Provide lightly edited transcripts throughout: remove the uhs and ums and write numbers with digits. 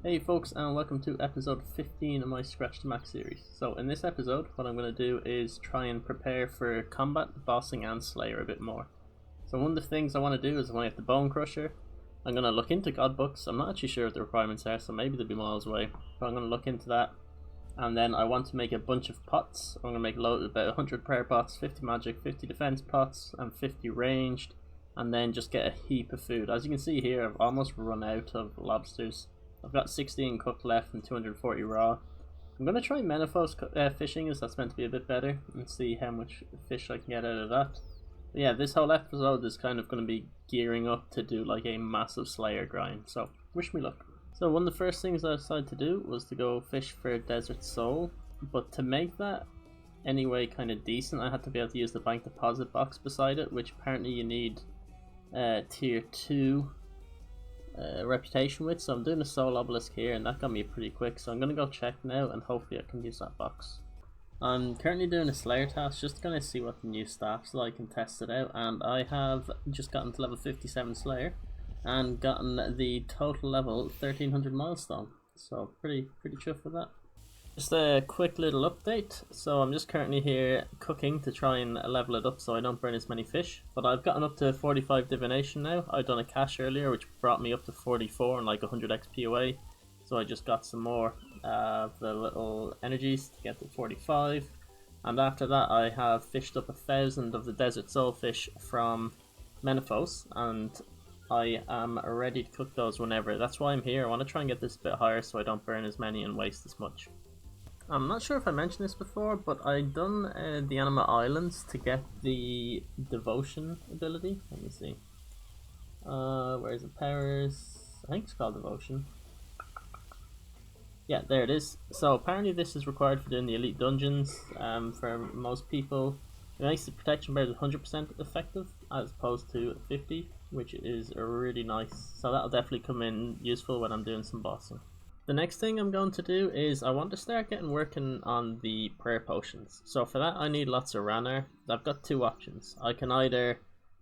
Hey folks, and welcome to episode 15 of my Scratch to Max series. So in this episode, what I'm going to do is try and prepare for combat, bossing and slayer a bit more. So one of the things I want to do is I want to get the Bone Crusher. I'm going to look into God books. I'm not actually sure what the requirements are, so maybe they'll be miles away, but I'm going to look into that. And then I want to make a bunch of pots. I'm going to make about 100 prayer pots, 50 magic, 50 defense pots and 50 ranged, and then just get a heap of food. As you can see here, I've almost run out of lobsters. I've got 16 cooked left and 240 raw. I'm going to try Menifos fishing, as that's meant to be a bit better, and see how much fish I can get out of that. But yeah, this whole episode is kind of going to be gearing up to do like a massive Slayer grind, so wish me luck. So one of the first things I decided to do was to go fish for Desert Soul, but to make that anyway kind of decent, I had to be able to use the bank deposit box beside it, which apparently you need tier 2 reputation with, so I'm doing a soul obelisk here and that got me pretty quick, so I'm gonna go check now and hopefully I can use that box. I'm currently doing a slayer task just to kind of see what the new staff's like and test it out, and I have just gotten to level 57 slayer and gotten the total level 1300 milestone, so pretty chuffed with that. Just a quick little update. So I'm just currently here cooking to try and level it up so I don't burn as many fish. But I've gotten up to 45 divination now. I've done a cache earlier which brought me up to 44 and like 100 XP away. So I just got some more of the little energies to get to 45. And after that I have fished up 1,000 of the desert soulfish from Menifos, and I am ready to cook those whenever. That's why I'm here. I want to try and get this a bit higher so I don't burn as many and waste as much. I'm not sure if I mentioned this before, but I done the Anima Islands to get the Devotion ability. Let me see. Where is it? Powers? I think it's called Devotion. Yeah, there it is. So apparently this is required for doing the elite dungeons. For most people, it makes the protection bear 100% effective as opposed to 50, which is really nice. So that'll definitely come in useful when I'm doing some bossing. The next thing I'm going to do is I want to start working on the prayer potions. So for that I need lots of Ranar. I've got two options. I can either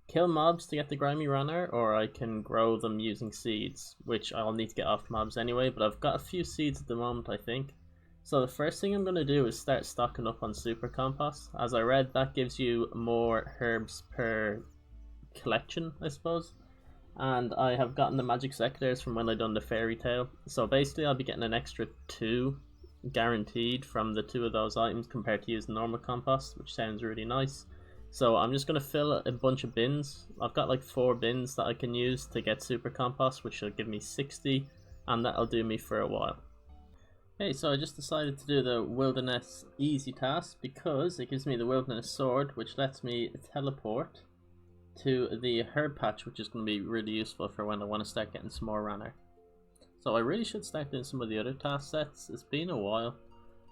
kill mobs to get the grimy Ranar, or I can grow them using seeds, which I'll need to get off mobs anyway, but I've got a few seeds at the moment I think. So the first thing I'm going to do is start stocking up on super compost. As I read, that gives you more herbs per collection, I suppose. And I have gotten the magic secateurs from when I done the fairy tale. So basically I'll be getting an extra 2 guaranteed from the 2 of those items compared to using normal compost, which sounds really nice. So I'm just going to fill a bunch of bins. I've got like 4 bins that I can use to get super compost, which will give me 60, and that'll do me for a while. Okay, so I just decided to do the wilderness easy task because it gives me the wilderness sword, which lets me teleport to the herb patch, which is going to be really useful for when I want to start getting some more Ranar. So I really should start doing some of the other task sets. It's been a while,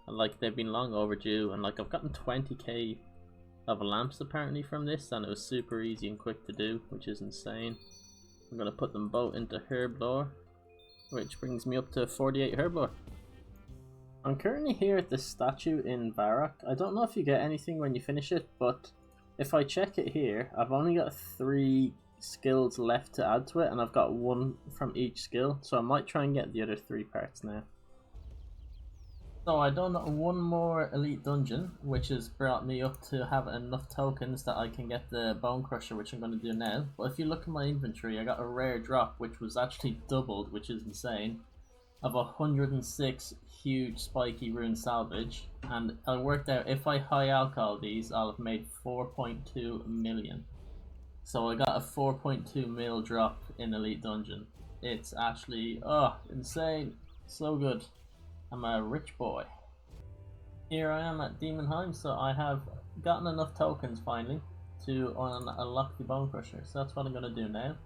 and like they've been long overdue, and like I've gotten 20k of lamps apparently from this, and it was super easy and quick to do, which is insane. I'm going to put them both into herb lore, which brings me up to 48 herb lore. I'm currently here at the statue in Varrock. I don't know if you get anything when you finish it, but if I check it here, I've only got 3 skills left to add to it, and I've got 1 from each skill, so I might try and get the other 3 parts now. So I done 1 more elite dungeon, which has brought me up to have enough tokens that I can get the Bone Crusher, which I'm going to do now. But if you look at my inventory, I got a rare drop, which was actually doubled, which is insane, of 106 huge spiky rune salvage, and I worked out if I high alcohol these I'll have made 4.2 million. So I got a 4.2 mil drop in elite dungeon. It's actually insane, so good. I'm a rich boy. Here I am at Demonheim, so I have gotten enough tokens finally to unlock the Bone Crusher, so that's what I'm going to do now.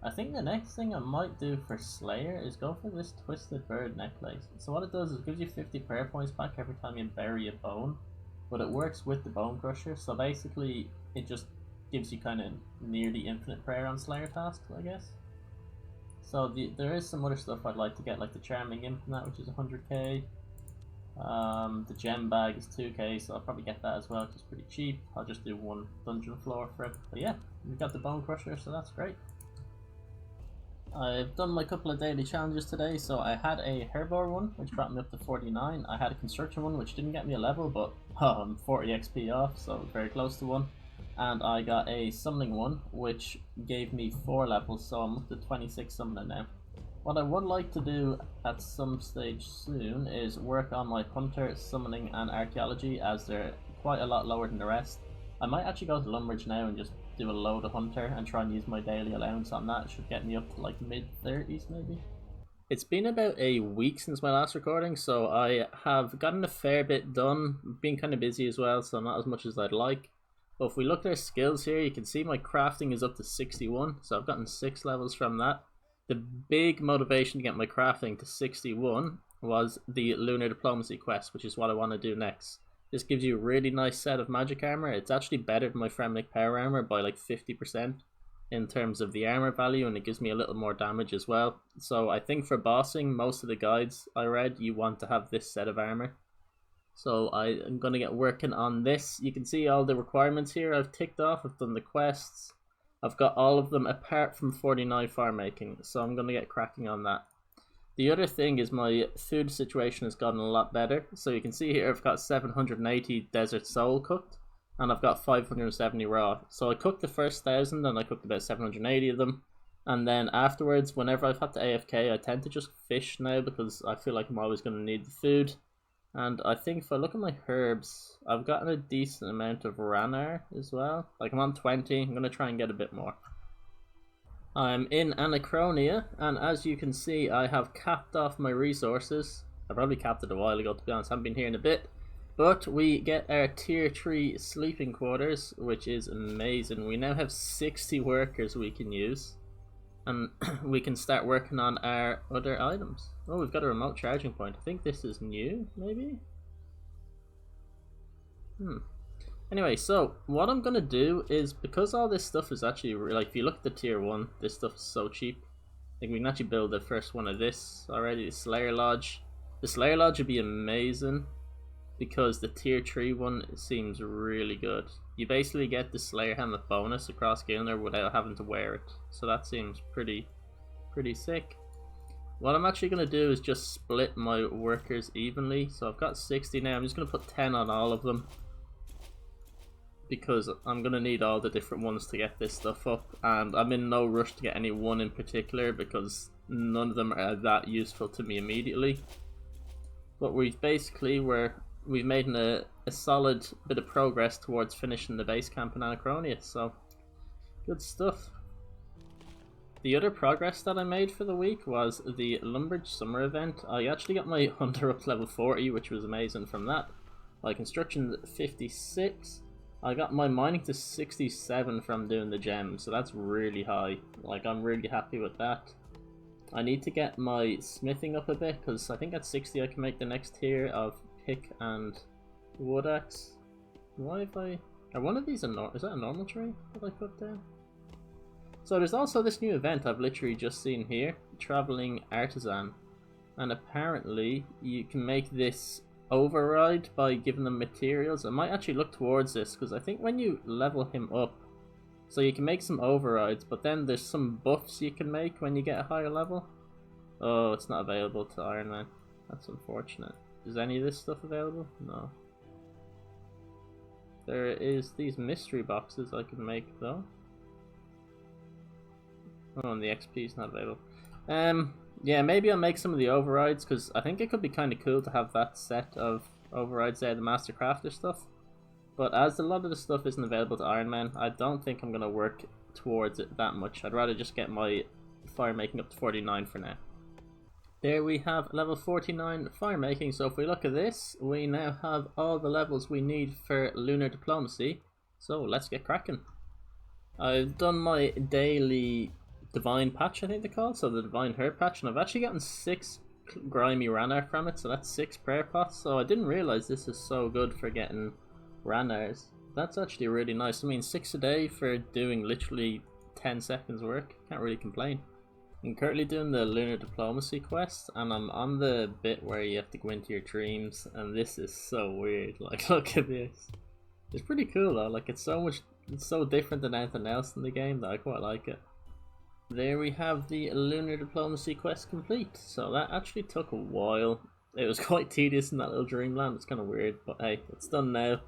I think the next thing I might do for Slayer is go for this Twisted Bird necklace. So what it does is it gives you 50 prayer points back every time you bury a bone, but it works with the Bone Crusher, so basically it just gives you kind of nearly infinite prayer on Slayer tasks, I guess. So there is some other stuff I'd like to get, like the Charming Imp and that, which is 100k. The gem bag is 2k, so I'll probably get that as well, because it's pretty cheap. I'll just do 1 dungeon floor for it. But yeah, we've got the Bone Crusher, so that's great. I've done my couple of daily challenges today, so I had a herbivore one, which brought me up to 49. I had a construction one, which didn't get me a level, but I'm 40 XP off, so very close to one. And I got a summoning one, which gave me 4 levels, so I'm up to 26 summoning now. What I would like to do at some stage soon is work on my hunter, summoning, and archaeology, as they're quite a lot lower than the rest. I might actually go to Lumbridge now and just do a load of hunter and try and use my daily allowance on that. It should get me up to like mid 30s maybe. It's been about a week since my last recording, so I have gotten a fair bit done. Been kind of busy as well, so not as much as I'd like. But if we look at our skills here, you can see my crafting is up to 61, so I've gotten 6 levels from that. The big motivation to get my crafting to 61 was the Lunar Diplomacy Quest, which is what I want to do next. This gives you a really nice set of magic armor. It's actually better than my Fremnik power armor by like 50% in terms of the armor value, and it gives me a little more damage as well. So I think for bossing, most of the guides I read, you want to have this set of armor. So I am going to get working on this. You can see all the requirements here I've ticked off. I've done the quests. I've got all of them apart from 49 farm making, so I'm going to get cracking on that. The other thing is my food situation has gotten a lot better. So you can see here I've got 780 desert soul cooked, and I've got 570 raw. So I cooked the first 1,000 and I cooked about 780 of them. And then afterwards, whenever I've had to AFK, I tend to just fish now because I feel like I'm always going to need the food. And I think if I look at my herbs, I've gotten a decent amount of Ranar as well. Like I'm on 20, I'm going to try and get a bit more. I'm in Anachronia, and as you can see, I have capped off my resources. I probably capped it a while ago, to be honest. I haven't been here in a bit. But we get our tier 3 sleeping quarters, which is amazing. We now have 60 workers we can use. And we can start working on our other items. Oh, we've got a remote charging point. I think this is new, maybe? Anyway, so what I'm going to do is, because all this stuff is actually, like if you look at the tier 1, this stuff is so cheap. I think we can actually build the first one of this already, the Slayer Lodge. The Slayer Lodge would be amazing, because the tier 3 one seems really good. You basically get the Slayer Helmet bonus across Gilner without having to wear it. So that seems pretty sick. What I'm actually going to do is just split my workers evenly. So I've got 60 now. I'm just going to put 10 on all of them, because I'm going to need all the different ones to get this stuff up. And I'm in no rush to get any one in particular, because none of them are that useful to me immediately. But we've made a solid bit of progress towards finishing the base camp in Anachronia, so good stuff. The other progress that I made for the week was the Lumbridge summer event. I actually got my hunter up to level 40, which was amazing from that. My construction 56. I got my mining to 67 from doing the gems, so that's really high. Like, I'm really happy with that. I need to get my smithing up a bit, because I think at 60 I can make the next tier of pick and wood axe. Why have I... Are one of these is that a normal tree that I put down? So there's also this new event I've literally just seen here, Traveling Artisan. And apparently you can make this override by giving them materials. I might actually look towards this, because I think when you level him up, so you can make some overrides, but then there's some buffs you can make when you get a higher level. Oh, it's not available to Ironman. That's unfortunate. Is any of this stuff available? No. There is these mystery boxes I can make though. Oh, and the XP is not available. Yeah, maybe I'll make some of the overrides, because I think it could be kind of cool to have that set of overrides there, the Master Crafter stuff. But as a lot of the stuff isn't available to Ironman, I don't think I'm going to work towards it that much. I'd rather just get my fire making up to 49 for now. There we have level 49 fire making. So if we look at this, we now have all the levels we need for Lunar Diplomacy. So let's get cracking. I've done my daily Divine Patch, I think they're called, so the Divine Herb Patch, and I've actually gotten 6 grimy Ranar from it, so that's 6 prayer pots. So I didn't realise this is so good for getting Ranars. That's actually really nice. I mean, 6 a day for doing literally 10 seconds work, can't really complain. I'm currently doing the Lunar Diplomacy Quest, and I'm on the bit where you have to go into your dreams, and this is so weird. Like, look at this. It's pretty cool though, like it's so different than anything else in the game that I quite like it. There we have the Lunar Diplomacy Quest complete. So that actually took a while. It was quite tedious in that little dreamland. It's kind of weird, but hey, it's done now.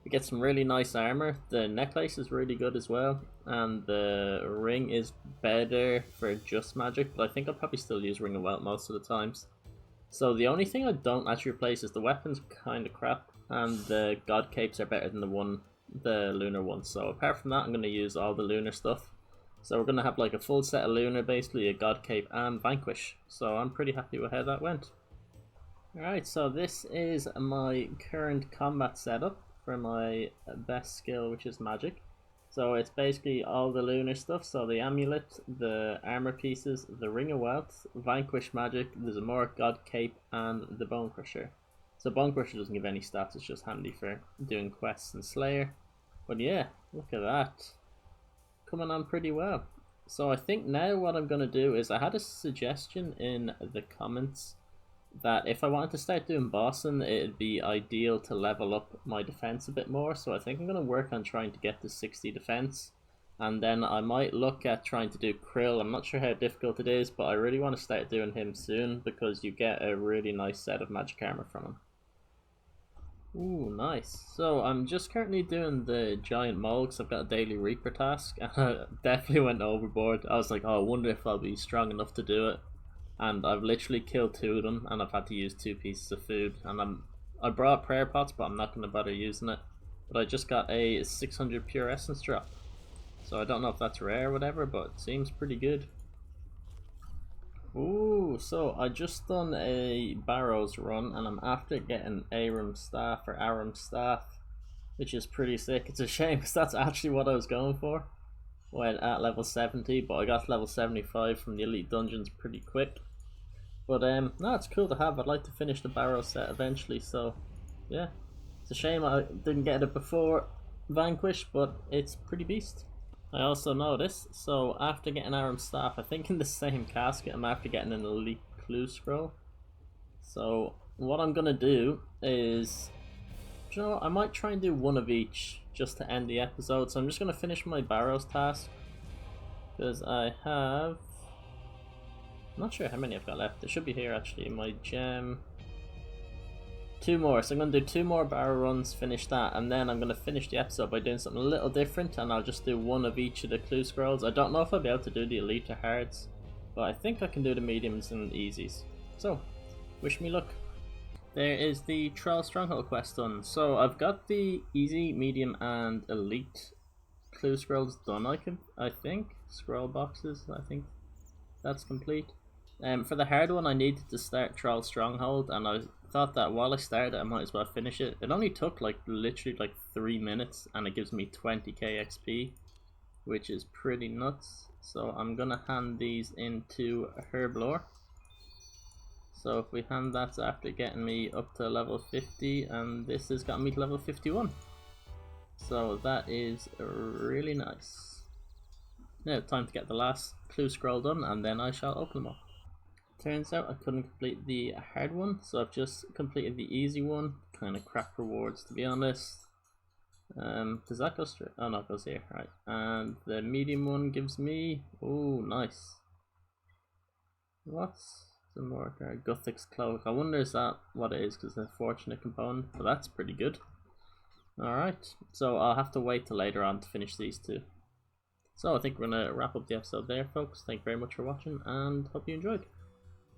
We get some really nice armor. The necklace is really good as well, and the ring is better for just magic, but I think I'll probably still use Ring of Wealth most of the times. So the only thing I don't actually replace is the weapons, kind of crap, and the god capes are better than the lunar ones. So apart from that, I'm going to use all the lunar stuff. So we're going to have like a full set of lunar, basically a god cape and vanquish. So I'm pretty happy with how that went. Alright, so this is my current combat setup for my best skill, which is magic. So it's basically all the lunar stuff, so the amulet, the armor pieces, the ring of wealth, vanquish magic, there's a more god cape, and the bone crusher. So bone crusher doesn't give any stats, it's just handy for doing quests and slayer. But yeah, look at that. Coming on pretty well. So I think now what I'm going to do is, I had a suggestion in the comments that if I wanted to start doing bossing, it'd be ideal to level up my defense a bit more. So I think I'm going to work on trying to get to 60 defense, and then I might look at trying to do Krill. I'm not sure how difficult it is, but I really want to start doing him soon because you get a really nice set of magic armor from him. Ooh, nice. So I'm just currently doing the giant mole because I've got a daily Reaper task, and I definitely went overboard. I was like, oh, I wonder if I'll be strong enough to do it. And I've literally killed 2 of them, and I've had to use 2 pieces of food. And I brought prayer pots, but I'm not going to bother using it. But I just got a 600 pure essence drop, so I don't know if that's rare or whatever, but it seems pretty good. Ooh, so I just done a Barrows run, and I'm after getting Aram staff, which is pretty sick. It's a shame because that's actually what I was going for when at level 70, but I got to level 75 from the elite dungeons pretty quick. But no, it's cool to have. I'd like to finish the Barrows set eventually, so yeah, it's a shame I didn't get it before Vanquish, but it's pretty beast. I also noticed, so after getting Aram staff, I think in the same casket I'm after getting an elite clue scroll. So what I'm gonna do is, you know, I might try and do one of each just to end the episode. So I'm just gonna finish my Barrows task because I have, I'm not sure how many I've got left. They should be here actually in my gem. 2 more, so I'm going to do 2 more barrow runs, finish that, and then I'm going to finish the episode by doing something a little different, and I'll just do one of each of the clue scrolls. I don't know if I'll be able to do the elite or hards, but I think I can do the mediums and easies. So, wish me luck. There is the Troll Stronghold quest done. So I've got the easy, medium, and elite clue scrolls done, I think. Scroll boxes, I think that's complete. For the hard one, I needed to start Troll Stronghold, and I thought that while I started, I might as well finish it. It only took literally 3 minutes, and it gives me 20k XP, which is pretty nuts. So I'm gonna hand these into Herblore. So if we hand that after getting me up to level 50, and this has got me to level 51. So that is really nice. Now time to get the last clue scroll done, and then I shall open them up. Turns out I couldn't complete the hard one, so I've just completed the easy one. Kind of crap rewards, to be honest. Does that go straight? Oh no, it goes here, right. And the medium one gives me, oh nice. What's the more Guthix cloak? I wonder is that what it is, because it's a fortunate component, but that's pretty good. Alright, so I'll have to wait till later on to finish these 2. So I think we're going to wrap up the episode there, folks. Thank you very much for watching, and hope you enjoyed.